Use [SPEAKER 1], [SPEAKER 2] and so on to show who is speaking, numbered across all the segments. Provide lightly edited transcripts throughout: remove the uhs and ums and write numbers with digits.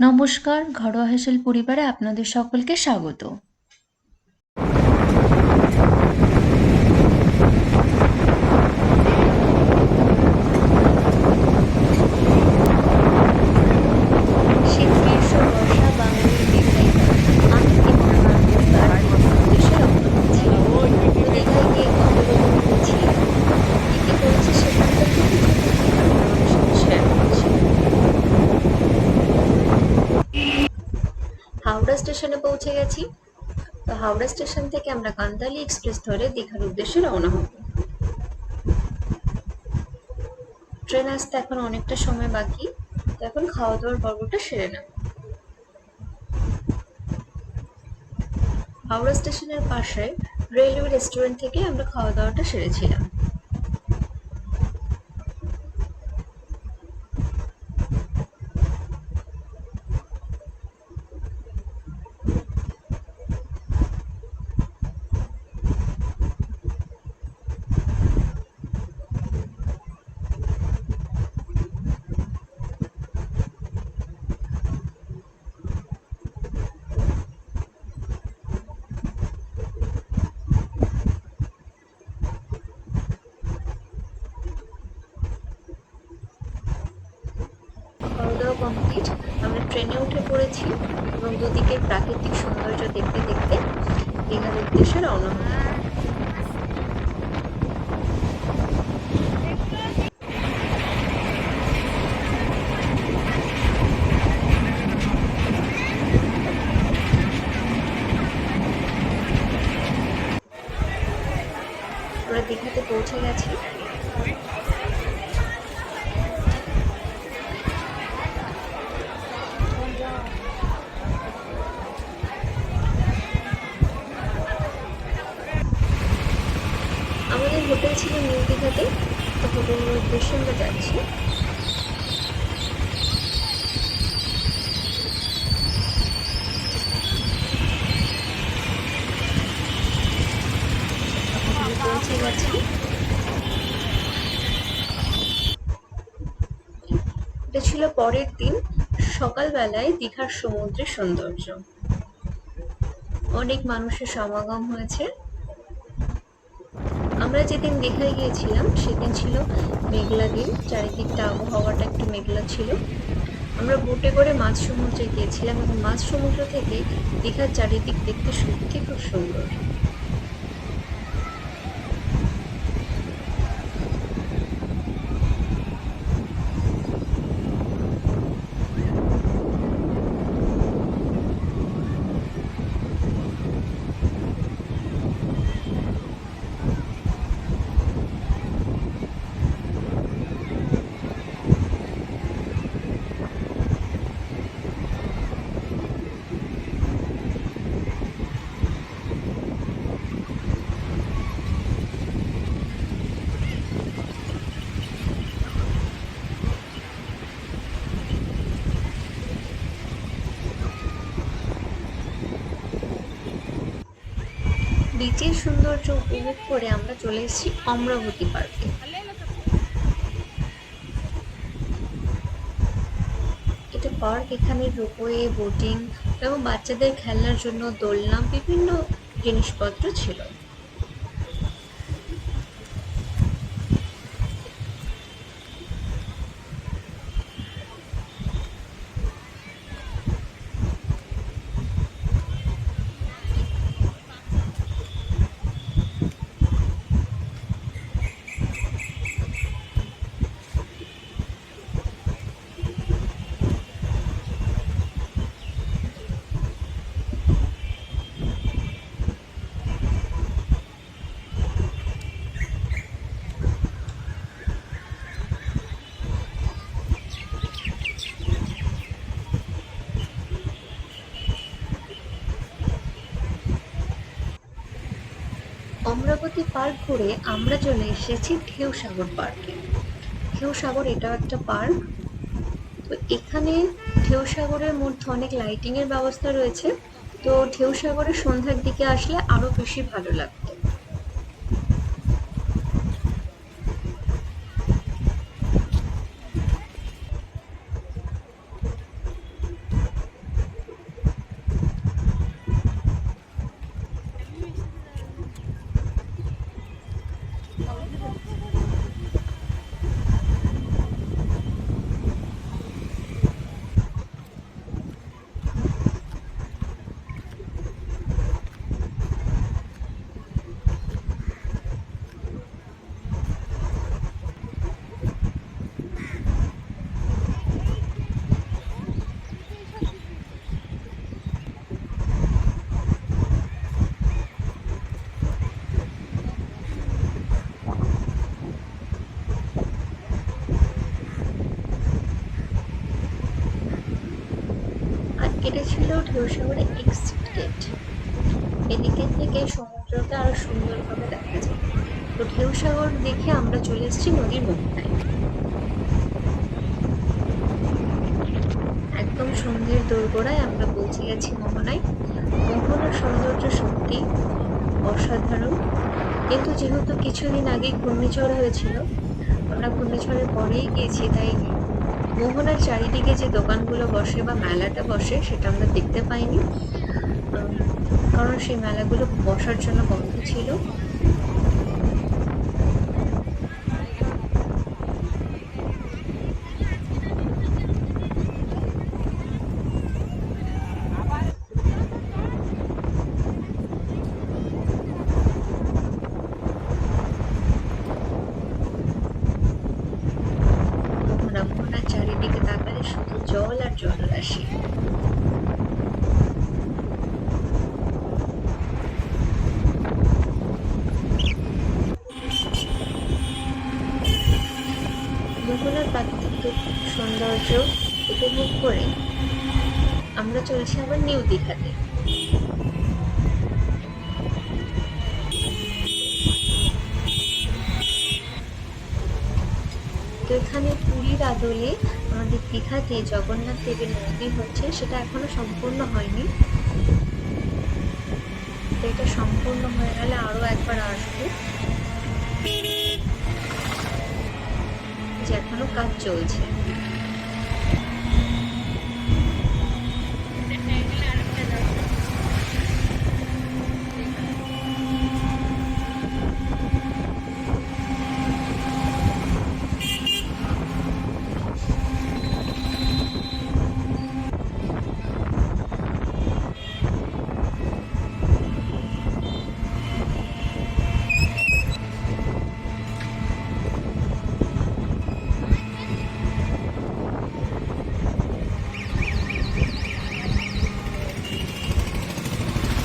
[SPEAKER 1] নমস্কার, ঘরোয়া হেসেল পরিবারে আপনাদের সকলকে স্বাগত। শীত, গ্রীষ্ম, বর্ষা বাঙালির দীর্ঘায়িত আমি এবং আমার পরিবার দীঘার উদ্দেশ্যে রওনা হচ্ছি। তো দীঘায় গিয়ে কত রকম ঘুরেছি, কি কি করেছি সেখানকার কিছু ছোট ক্লিপ আমি আমাদের সাথে শেয়ার করছি। হাওড়া স্টেশনে পৌঁছে গেছি। তো হাওড়া স্টেশন থেকে আমরা কান্তালি এক্সপ্রেস ধরে দীঘার উদ্দেশ্যে রওনা হব। ট্রেন আসতে এখন অনেকটা সময় বাকি, তো এখন খাওয়া দাওয়ার পর্বটা সেরে নেব। হাওড়া স্টেশনের পাশে রেলওয়ে রেস্টুরেন্ট থেকে আমরা খাওয়া দাওয়াটা সেরেছিলাম। খাওয়া দাওয়া কমপ্লিট, আমরা ট্রেনে উঠে পড়েছি এবং দুদিকের প্রাকৃতিক সৌন্দর্য দেখতে দেখতে দীঘার উদ্দেশ্যে রওনা হলাম। আমরা দীঘাতে পৌঁছে গেছি। আমাদের হোটেল ছিল নিউ দীঘাতে, তো হোটেলের উদ্দেশ্যে আমরা যাচ্ছি। হোটেলে পৌঁছে গেছি। এটা ছিল পরের দিন সকালবেলায় দীঘার সমুদ্রের সৌন্দর্য। অনেক মানুষের সমাগম হয়েছে। আমরা যেদিন দীঘায় গিয়েছিলাম সেদিন ছিল মেঘলা দিন, চারিদিকটা আবহাওয়াটা একটু মেঘলা ছিল। আমরা বোটে করে মাঝ সমুদ্রে গিয়েছিলাম এবং মাঝ সমুদ্র থেকে দীঘার চারিদিক দেখতে সত্যি খুব সুন্দর। বিচের সৌন্দর্য উপভোগ করে আমরা চলে এসেছি অমরাবতী পার্কে। এটা পার্ক, এখানে রোপওয়ে, বোটিং এবং বাচ্চাদের খেলনার জন্য দোলনা, বিভিন্ন জিনিসপত্র ছিল। অমরাবতী পার্ক ঘুরে আমরা চলে এসেছি ঢেউসাগর পার্কে। ঢেউসাগর এটাও একটা পার্ক। তো এখানে ঢেউসাগরের মধ্যে অনেক লাইটিং এর ব্যবস্থা রয়েছে। তো ঢেউসাগরের সন্ধ্যার দিকে আসলে আরো বেশি ভালো লাগতো। এটা ছিল ঢেউসাগরে এক্সিট গেট। এদিকে থেকে সমুদ্রটা আরো সুন্দরভাবে দেখা যায়। তো ঢেউসাগর দেখে আমরা চলে এসেছি নদীর মোহনায়। একদম সন্ধ্যের দোরগোড়ায় আমরা পৌঁছে গেছি মোহনায়। মোহনার সৌন্দর্য সত্যি অসাধারণ, কিন্তু যেহেতু কিছুদিন আগে ঘূর্ণিঝড় হয়েছিল, আমরা ঘূর্ণিঝড়ের পরেই গিয়েছি, তাই মোহনার চারিদিকে যে দোকানগুলো বসে বা মেলাটা বসে সেটা আমরা দেখতে পাইনি, কারণ সেই মেলাগুলো বসার জন্য বন্ধ ছিল। মোহনার চারিদিকে তাকালে শুধু জল আর জলরাশি। মোহনার প্রাকৃতিক সৌন্দর্য উপভোগ করে আমরা চলছি আবার নিউ দীঘাতে। তো এখানে পুরীর আদলে আমাদের দীঘাতে জগন্নাথ দেবের মন্দির হচ্ছে, সেটা এখনো সম্পূর্ণ হয়নি। তো এটা সম্পূর্ণ হয়ে গেলে আরো একবার আসবো, যে এখনো কাজ চলছে।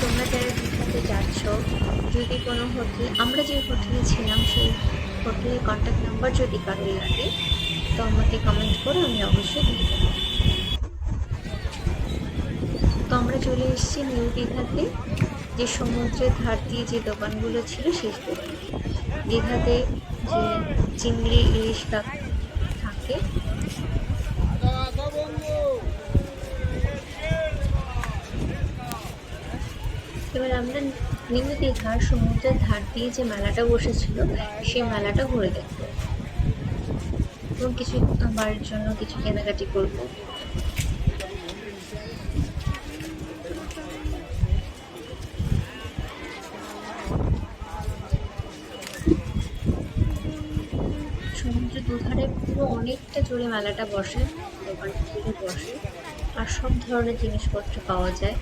[SPEAKER 1] তোমরা যারা দীঘাতে যাচ্ছ, যদি কোনো হোটেল, আমরা যে হোটেলে ছিলাম সেই হোটেলের কন্ট্যাক্ট নাম্বার যদি কারোর লাগে তো আমাকে কমেন্ট করে আমি অবশ্যই দিয়ে দেবো। তো আমরা চলে এসেছি নিউ দীঘাতে, যে সমুদ্রের ধার দিয়ে যে দোকানগুলো ছিল সেই দোকানে। দীঘাতে যে চিংড়ি ইলিশ থাকে, এবার আমরা নিউ দীঘার সমুদ্রের ধার দিয়ে যে মেলাটা বসেছিল সেই মেলাটা ঘুরে দেখবো এবং কিছু বাড়ির জন্য কিছু কেনাকাটি করবো। সমুদ্রের দুধারে পুরো অনেকটা জোরে মেলাটা বসে, দোকানগুলো বসে আর সব ধরনের জিনিসপত্র পাওয়া যায়।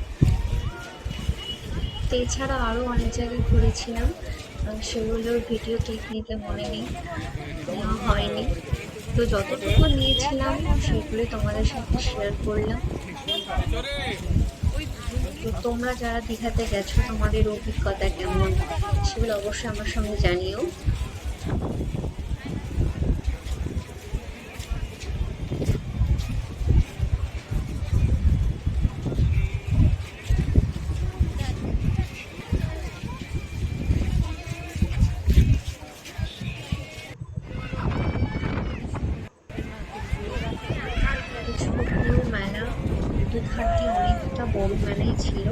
[SPEAKER 1] তো এছাড়া আরও অনেক জায়গায় ঘুরেছিলাম, সেগুলোর ভিডিও ক্লিপ নিতে মনে নেই, নেওয়া হয়নি। তো যতটুকু নিয়েছিলাম সেগুলো তোমাদের সাথে শেয়ার করলাম। তো তোমরা যারা দীঘাতে গেছো তোমাদের অভিজ্ঞতা কেমন সেগুলো অবশ্যই আমার সঙ্গে জানিও। মেলা দুধার দিয়ে অনেকটা বড় মেলাই ছিল।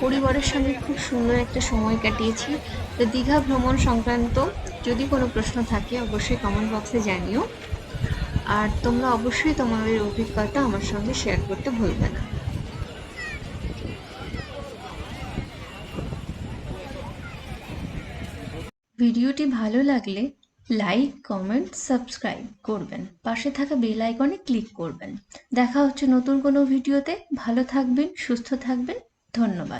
[SPEAKER 1] পরিবারের সঙ্গে খুব সুন্দর একটা সময় কাটিয়েছি। তো দীঘা ভ্রমণ সংক্রান্ত যদি কোনো প্রশ্ন থাকে অবশ্যই কমেন্ট বক্সে জানিও। আর তোমরা অবশ্যই তোমাদের অভিজ্ঞতা আমার সঙ্গে শেয়ার করতে ভুলবে না। ভিডিওটি ভালো লাগলে লাইক, কমেন্ট, সাবস্ক্রাইব করবেন, পাশে থাকা বেল আইকনে ক্লিক করবেন। দেখা হচ্ছে নতুন কোনো ভিডিওতে। ভালো থাকবেন, সুস্থ থাকবেন। ধন্যবাদ।